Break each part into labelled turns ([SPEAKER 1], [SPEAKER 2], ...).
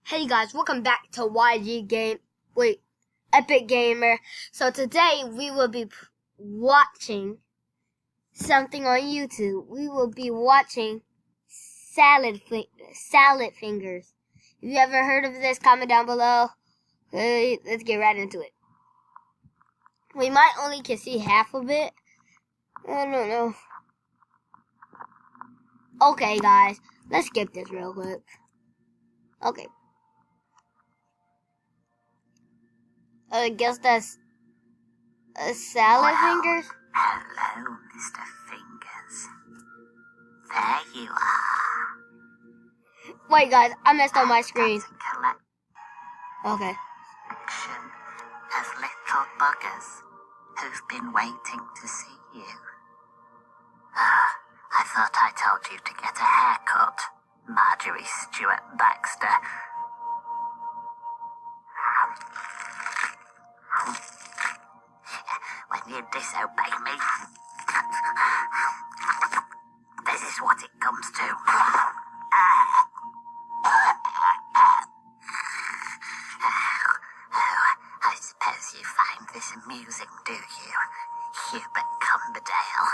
[SPEAKER 1] Hey guys, welcome back to Epic Gamer. So today we will be watching something on YouTube. We will be watching Salad Fingers. If you ever heard of this, comment down below. Let's get right into it. We might only can see half of it. I don't know. Okay guys, let's skip this real quick. Okay. I guess that's Salad Fingers.
[SPEAKER 2] Hello, Mr. Fingers. There you are.
[SPEAKER 1] Wait, guys, I messed up my screen.
[SPEAKER 2] That's a collection
[SPEAKER 1] Okay.
[SPEAKER 2] of little buggers who've been waiting to see you. I thought I told you to get a haircut, Marjorie Stewart Baxter. When you disobey me, this is what it comes to. I suppose you find this amusing, do you, Hubert Cumberdale?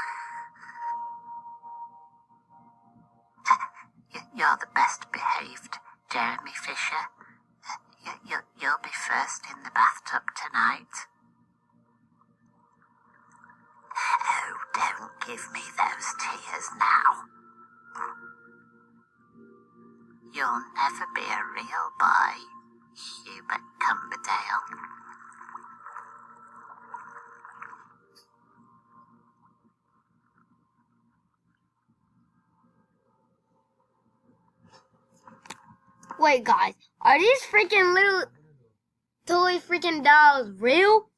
[SPEAKER 2] You're the best behaved, Jeremy Fisher. You'll be first in the bathtub tonight. Oh, don't give me those tears now. You'll never be a real boy, Hubert Cumberdale.
[SPEAKER 1] Wait, guys, are these freaking little toy freaking dolls real?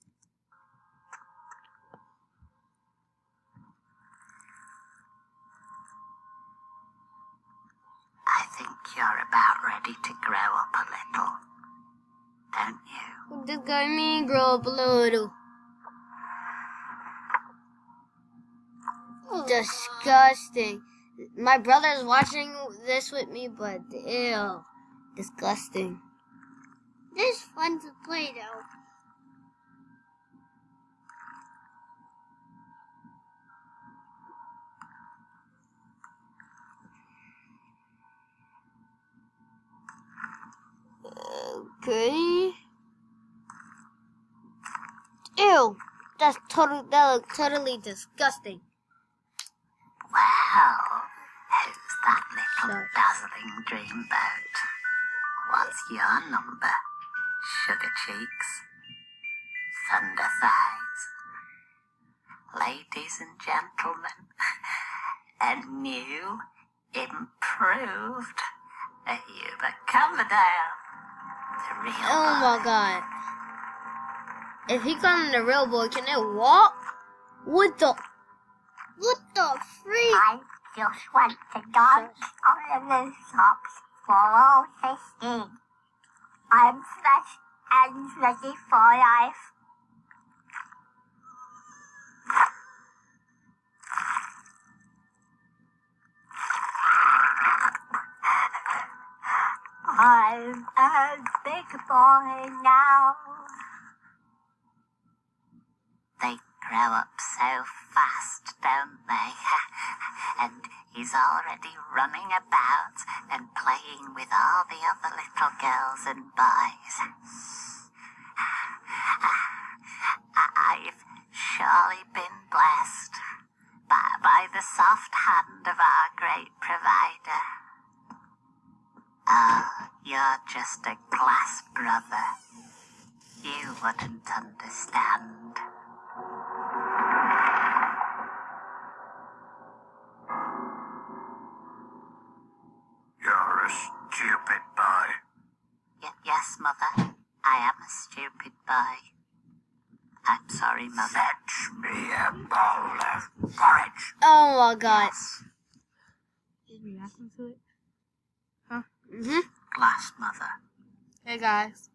[SPEAKER 2] I think you're about ready to grow up a little, don't you?
[SPEAKER 1] What does that mean, grow up a little? Disgusting. My brother's watching this with me, but ew. Disgusting. This is fun to play, though. Okay. Ew. That looks totally disgusting.
[SPEAKER 2] Well, who's that little
[SPEAKER 1] Shush.
[SPEAKER 2] dazzling dreamboat? What's your number? Sugar cheeks? Thunder thighs? Ladies and gentlemen, a new, improved Hubert Cumberdale. The real
[SPEAKER 1] Oh
[SPEAKER 2] boy.
[SPEAKER 1] my god. If he calling the real boy, can it walk? What the freak?
[SPEAKER 3] I just want to dance on the rooftops for all to see. I'm fresh and ready for life. I'm a big boy now.
[SPEAKER 2] They grow up so fast, don't they? And he's already running about and playing with all the other little girls and boys. I've surely been blessed by the soft hand of our great provider. Oh, you're just a glass brother. You wouldn't understand.
[SPEAKER 4] You're a stupid boy.
[SPEAKER 2] Yes, Mother. I am a stupid boy. I'm sorry, Mother.
[SPEAKER 4] Fetch me a bowl of porridge.
[SPEAKER 1] Oh my god.
[SPEAKER 5] Is reacting to it?
[SPEAKER 2] Glass, Mother.
[SPEAKER 1] Hey guys.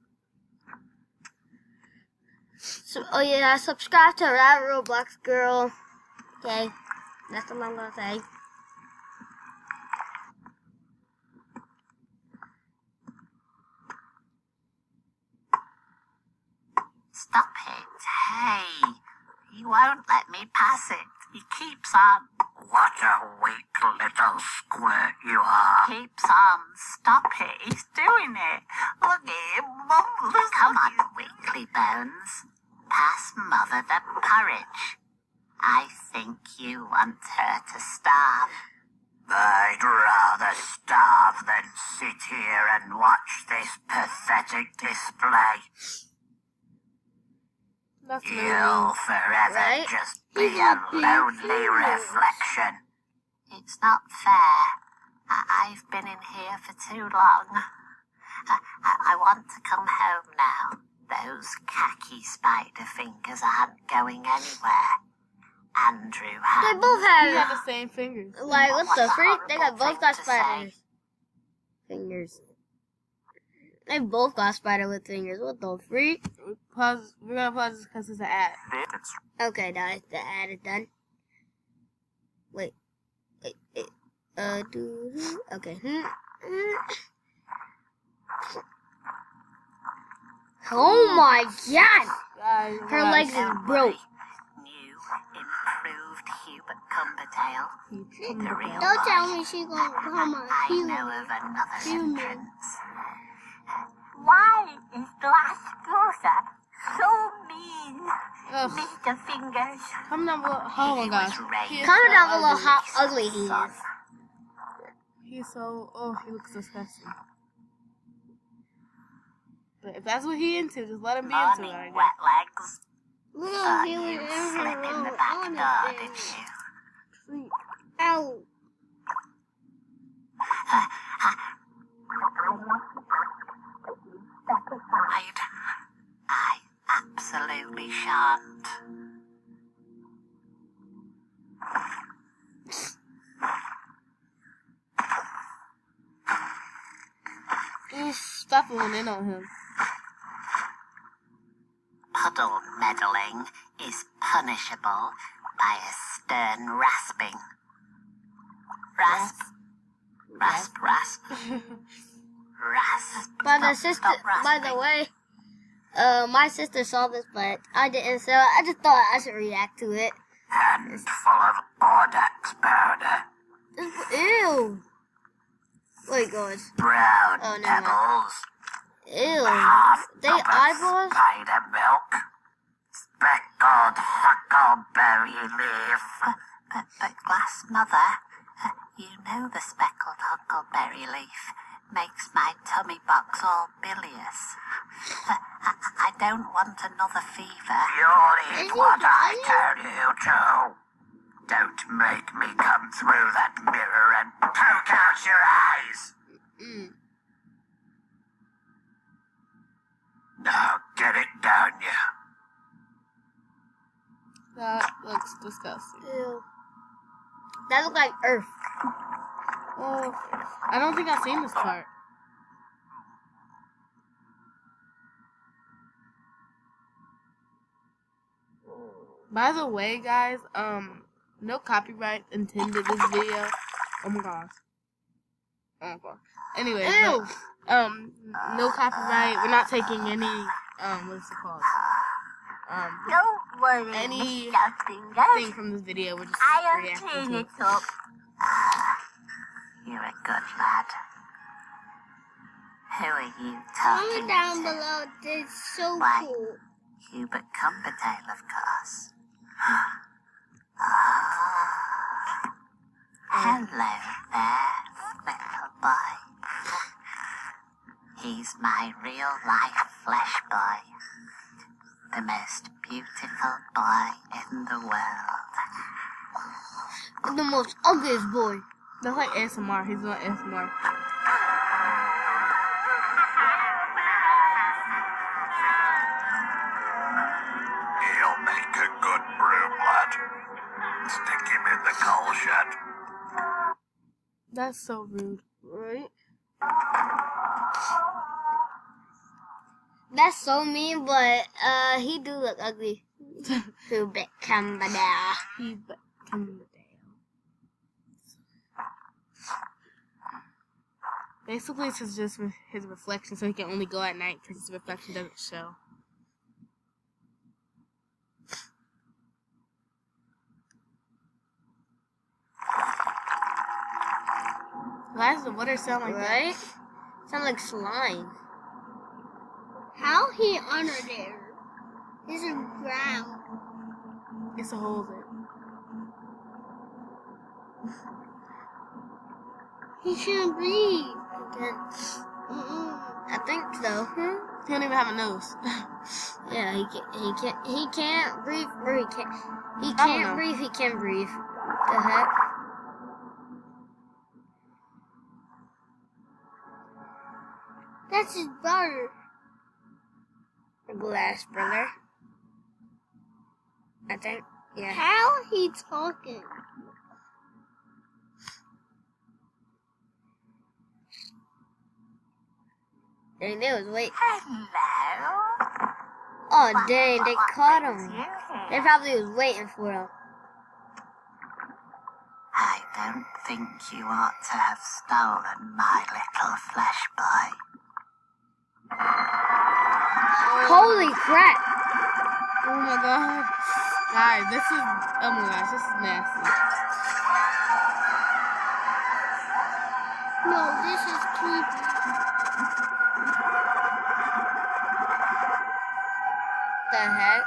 [SPEAKER 1] So, oh yeah, subscribe to that Roblox girl. Okay, that's what I'm gonna say.
[SPEAKER 2] stop it. Hey, he won't let me pass it. He keeps on.
[SPEAKER 4] What a weak little squirt you are.
[SPEAKER 2] Keeps on. Stop it. He's doing it. Look at him. Come on, Weekly Bones. Pass Mother the porridge. I think you want her to starve.
[SPEAKER 4] I'd rather starve than sit here and watch this pathetic display.
[SPEAKER 5] That's
[SPEAKER 4] You'll forever
[SPEAKER 1] Right?
[SPEAKER 4] just be a lonely reflection.
[SPEAKER 2] It's not fair. I've been in here for too long. I want to come home now. Those khaki spider fingers aren't going anywhere. Andrew
[SPEAKER 1] They
[SPEAKER 2] has.
[SPEAKER 1] both
[SPEAKER 5] He had
[SPEAKER 1] have,
[SPEAKER 5] the same fingers.
[SPEAKER 1] like, what the freak? They got both got
[SPEAKER 2] Thing to
[SPEAKER 1] spiders. Fingers. They both got spider with fingers. What the freak?
[SPEAKER 5] Pause. We're gonna pause this because it's an ad.
[SPEAKER 1] Okay, now the ad is done. Wait. Okay. Oh my god!
[SPEAKER 5] Guys,
[SPEAKER 1] Her legs is
[SPEAKER 2] Don't
[SPEAKER 1] broke.
[SPEAKER 2] worry. New, improved Hubert Cumberdale. The real
[SPEAKER 1] Don't
[SPEAKER 2] boy.
[SPEAKER 1] tell me she gonna come on
[SPEAKER 2] I
[SPEAKER 1] human.
[SPEAKER 2] know of another
[SPEAKER 1] Human.
[SPEAKER 2] entrance.
[SPEAKER 3] Why is Glass Grocer so mean,
[SPEAKER 5] Ugh.
[SPEAKER 3] Mr. Fingers?
[SPEAKER 5] Comment down below. Oh my
[SPEAKER 2] He
[SPEAKER 5] gosh.
[SPEAKER 2] was raised
[SPEAKER 5] He is
[SPEAKER 1] Comment
[SPEAKER 5] so
[SPEAKER 1] down below
[SPEAKER 5] ugly.
[SPEAKER 1] how ugly he is.
[SPEAKER 5] He's so. Oh, he looks disgusting. But if that's what he into, just let him be into it.
[SPEAKER 2] Morning,
[SPEAKER 5] I guess.
[SPEAKER 2] wet legs.
[SPEAKER 1] Look,
[SPEAKER 2] Thought
[SPEAKER 1] he was
[SPEAKER 2] you'd
[SPEAKER 1] in
[SPEAKER 2] slip
[SPEAKER 1] her
[SPEAKER 2] in the
[SPEAKER 1] room
[SPEAKER 2] back
[SPEAKER 1] on
[SPEAKER 2] door,
[SPEAKER 1] the
[SPEAKER 2] did
[SPEAKER 1] thing.
[SPEAKER 2] you?
[SPEAKER 1] Ow.
[SPEAKER 2] I absolutely shan't.
[SPEAKER 5] Stop going in on him.
[SPEAKER 2] Puddle meddling is punishable by a stern rasping. Rasp, rasp, rasp, rasp.
[SPEAKER 1] By the
[SPEAKER 2] Stop,
[SPEAKER 1] sister,
[SPEAKER 2] stop
[SPEAKER 1] by the
[SPEAKER 2] rasping.
[SPEAKER 1] way, my sister saw this, but I didn't, so I just thought I should react to it.
[SPEAKER 4] Handful of Audax powder.
[SPEAKER 1] Ew. Wait, guys.
[SPEAKER 4] Brown
[SPEAKER 1] Oh, never mind.
[SPEAKER 4] pebbles.
[SPEAKER 1] Ew.
[SPEAKER 4] Half
[SPEAKER 1] They
[SPEAKER 4] cup of
[SPEAKER 1] eyeballs?
[SPEAKER 4] spider milk. Speckled huckleberry leaf.
[SPEAKER 2] But Glass Mother, you know the speckled huckleberry leaf makes my tummy box all bilious. I don't want another fever.
[SPEAKER 4] You'll
[SPEAKER 1] Is
[SPEAKER 4] eat
[SPEAKER 1] he
[SPEAKER 4] what I
[SPEAKER 1] dying?
[SPEAKER 4] tell you to. Don't make me come through that mirror and poke out your eyes.
[SPEAKER 1] Mm.
[SPEAKER 4] Now get it down, you.
[SPEAKER 5] That looks disgusting.
[SPEAKER 1] Ew. That looked like Earth.
[SPEAKER 5] Oh, I don't think I've seen this part. By the way, guys, no copyright intended this video. Oh my gosh. Oh my gosh. Anyway,
[SPEAKER 1] Ew.
[SPEAKER 5] no copyright. We're not taking any, what's it called?
[SPEAKER 3] Don't worry,
[SPEAKER 5] Any
[SPEAKER 3] Mr. Fingers.
[SPEAKER 5] Thing from this video. We're just
[SPEAKER 3] I'll
[SPEAKER 5] reacting
[SPEAKER 3] clean
[SPEAKER 5] to
[SPEAKER 3] it up.
[SPEAKER 2] You're a good lad. Who are you
[SPEAKER 1] Comment
[SPEAKER 2] talking
[SPEAKER 1] down
[SPEAKER 2] to?
[SPEAKER 1] below. It's so
[SPEAKER 2] Why?
[SPEAKER 1] cool.
[SPEAKER 2] Hubert Cumberdale, of course. Hello there, little boy. He's my real-life flesh boy. The most beautiful boy in the world.
[SPEAKER 1] The most ugliest boy.
[SPEAKER 5] That's like ASMR. He's doing ASMR.
[SPEAKER 4] He'll make a good broom, lad. Stick him in the coal shed.
[SPEAKER 5] That's so rude.
[SPEAKER 1] Right? That's so mean, but he do look ugly. To become banana.
[SPEAKER 5] He coming down. Basically, it's just his reflection, so he can only go at night because his reflection doesn't show. Why does the water sound like
[SPEAKER 1] Right? Sound like slime.
[SPEAKER 3] How he under there? There's a ground.
[SPEAKER 5] that? It's a hole there.
[SPEAKER 3] He shouldn't breathe.
[SPEAKER 1] I think so.
[SPEAKER 5] He don't even have a nose.
[SPEAKER 1] Yeah, he can't breathe, or he can't
[SPEAKER 5] know.
[SPEAKER 1] breathe, he can breathe. The heck?
[SPEAKER 3] That's his brother.
[SPEAKER 1] The glass brother. I think. Yeah.
[SPEAKER 3] How he talking?
[SPEAKER 1] Dang, they was waiting.
[SPEAKER 2] Hello.
[SPEAKER 1] Oh dang, they caught him.
[SPEAKER 2] You
[SPEAKER 1] They
[SPEAKER 2] here?
[SPEAKER 1] probably was waiting for him.
[SPEAKER 2] I don't think you ought to have stolen my little flesh boy.
[SPEAKER 1] Holy crap!
[SPEAKER 5] Oh my god. Guys, this is, oh my gosh, this is nasty.
[SPEAKER 3] No, this is creepy.
[SPEAKER 1] The heck?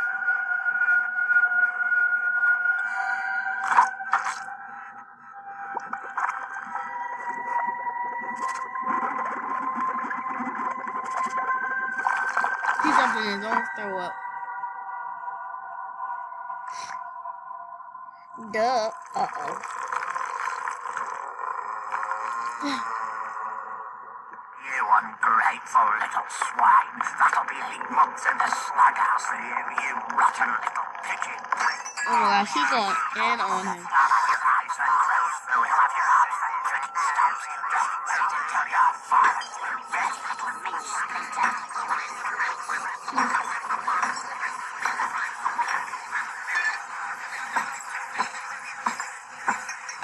[SPEAKER 5] He's jumping in his own throw up.
[SPEAKER 1] Duh. Uh-oh.
[SPEAKER 4] You ungrateful little swine. That'll be 8 months in the slughouse for you, you rotten little pigeon.
[SPEAKER 5] Oh my gosh, she's going in on him.
[SPEAKER 4] Have your eyes and close through have your eyes and drink stout you just wait until your father you best little meat splinter.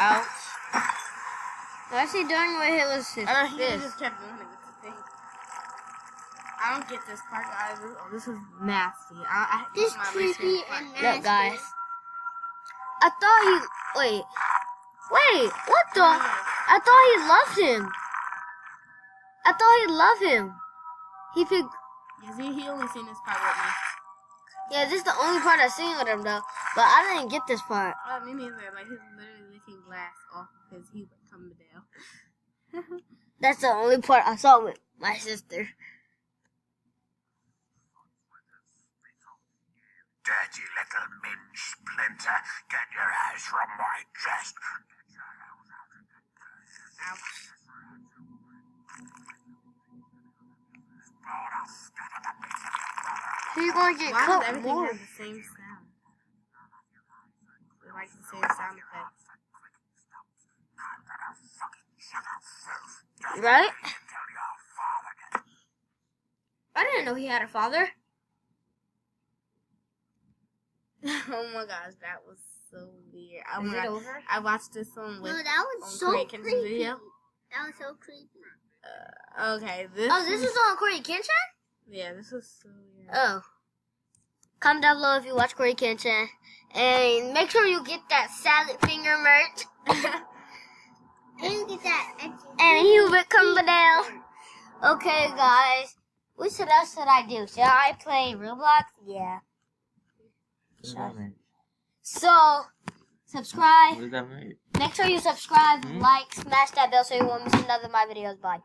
[SPEAKER 5] Ouch.
[SPEAKER 1] What's he doing with his
[SPEAKER 5] I know he
[SPEAKER 1] fist?
[SPEAKER 5] just kept doing it with the thing. I don't get this part, guys. This is nasty.
[SPEAKER 3] This
[SPEAKER 5] is my least
[SPEAKER 3] creepy
[SPEAKER 5] favorite part.
[SPEAKER 3] and nasty.
[SPEAKER 1] Look, guys. I thought he. Wait. What the? I thought he loved him. I thought he loved him. He picked.
[SPEAKER 5] Yeah, see, he only seen this part with me.
[SPEAKER 1] Yeah, this is the only part I've seen with him, though. But I didn't get this part.
[SPEAKER 5] Me neither. Like, he's literally licking glass off of his heel coming down.
[SPEAKER 1] That's the only part I saw with my sister.
[SPEAKER 4] Dirty little minge splinter, get your eyes from my chest.
[SPEAKER 1] So you're gonna get
[SPEAKER 5] Why does
[SPEAKER 1] cut
[SPEAKER 5] everything
[SPEAKER 1] more.
[SPEAKER 5] have the same sound? They like the same sound effect.
[SPEAKER 1] Right? I didn't know he had a father.
[SPEAKER 5] Oh my gosh, that was so weird. Oh
[SPEAKER 1] Is
[SPEAKER 5] my
[SPEAKER 1] it
[SPEAKER 5] God.
[SPEAKER 1] over?
[SPEAKER 5] I watched this one with
[SPEAKER 3] No, that was
[SPEAKER 5] on
[SPEAKER 3] so
[SPEAKER 5] Korean Kenshin
[SPEAKER 3] creepy.
[SPEAKER 5] video.
[SPEAKER 3] That was so creepy.
[SPEAKER 5] Okay, this.
[SPEAKER 1] Oh, this is on Corey Kenshin?
[SPEAKER 5] Yeah, this is so weird.
[SPEAKER 1] Oh. Comment down below if you watch Corey Kenshin. And make sure you get that salad finger merch.
[SPEAKER 3] And get that.
[SPEAKER 1] And Hubert Cumberdale. Okay, guys. What else should I do? Should I play Roblox? Yeah.
[SPEAKER 6] What does that mean?
[SPEAKER 1] So, subscribe.
[SPEAKER 6] What does that mean?
[SPEAKER 1] Make sure you subscribe, like, smash that bell so you won't miss another of my videos. Bye.